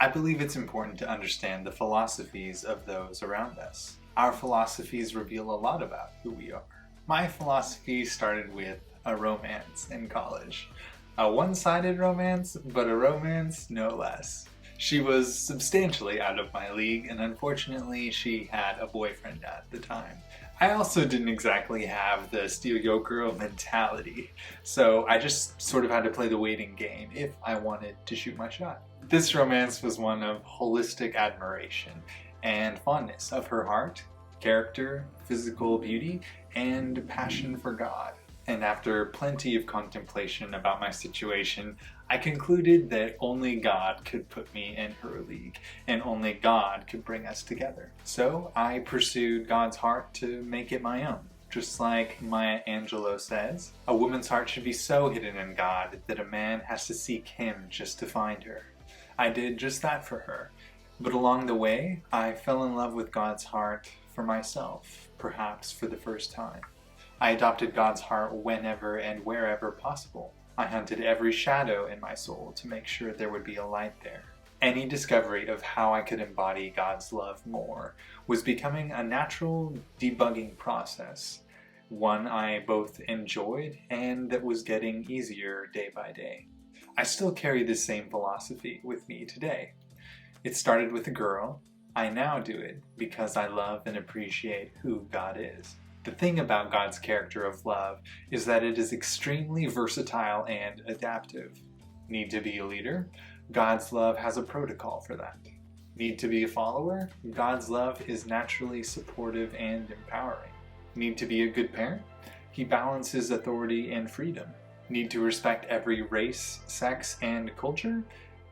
I believe it's important to understand the philosophies of those around us. Our philosophies reveal a lot about who we are. My philosophy started with a romance in college. A one-sided romance, but a romance no less. She was substantially out of my league, and unfortunately she had a boyfriend at the time. I also didn't exactly have the steal your girl mentality, so I just sort of had to play the waiting game if I wanted to shoot my shot. This romance was one of holistic admiration and fondness of her heart, character, physical beauty, and passion for God. And after plenty of contemplation about my situation, I concluded that only God could put me in her league, and only God could bring us together. So I pursued God's heart to make it my own. Just like Maya Angelou says, a woman's heart should be so hidden in God that a man has to seek him just to find her. I did just that for her. But along the way, I fell in love with God's heart for myself, perhaps for the first time. I adopted God's heart whenever and wherever possible. I hunted every shadow in my soul to make sure there would be a light there. Any discovery of how I could embody God's love more was becoming a natural debugging process, one I both enjoyed and that was getting easier day by day. I still carry the same philosophy with me today. It started with a girl. I now do it because I love and appreciate who God is. The thing about God's character of love is that it is extremely versatile and adaptive. Need to be a leader? God's love has a protocol for that. Need to be a follower? God's love is naturally supportive and empowering. Need to be a good parent? He balances authority and freedom. Need to respect every race, sex, and culture?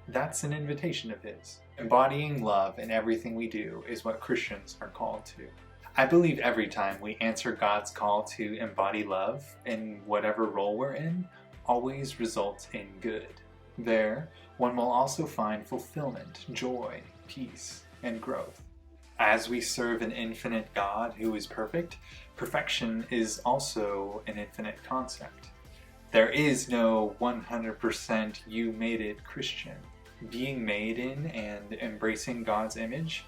That's an invitation of his. Embodying love in everything we do is what Christians are called to. I believe every time we answer God's call to embody love in whatever role we're in, always results in good. There, one will also find fulfillment, joy, peace, and growth. As we serve an infinite God who is perfect, perfection is also an infinite concept. There is no 100% you made it Christian. Being made in and embracing God's image,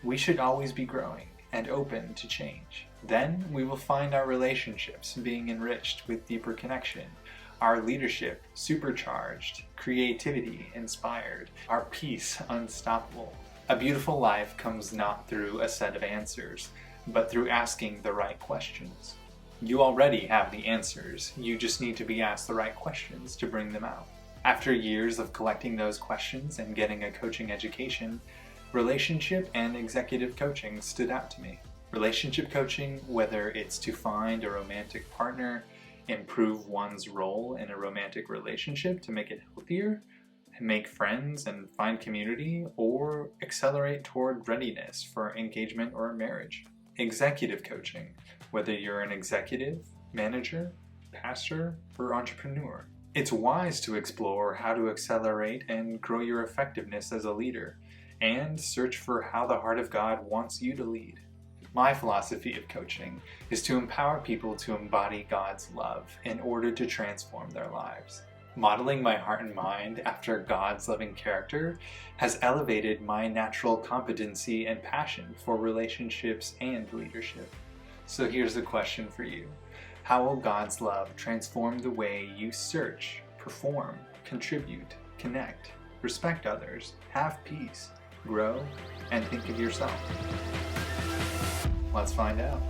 we should always be growing and open to change. Then we will find our relationships being enriched with deeper connection, our leadership supercharged, creativity inspired, our peace unstoppable. A beautiful life comes not through a set of answers, but through asking the right questions. You already have the answers, you just need to be asked the right questions to bring them out. After years of collecting those questions and getting a coaching education, relationship and executive coaching stood out to me. Relationship coaching, whether it's to find a romantic partner, improve one's role in a romantic relationship to make it healthier, make friends and find community, or accelerate toward readiness for engagement or marriage. Executive coaching, whether you're an executive, manager, pastor, or entrepreneur. It's wise to explore how to accelerate and grow your effectiveness as a leader, and search for how the heart of God wants you to lead. My philosophy of coaching is to empower people to embody God's love in order to transform their lives. Modeling my heart and mind after God's loving character has elevated my natural competency and passion for relationships and leadership. So here's the question for you. How will God's love transform the way you search, perform, contribute, connect, respect others, have peace, grow, and think of yourself? Let's find out.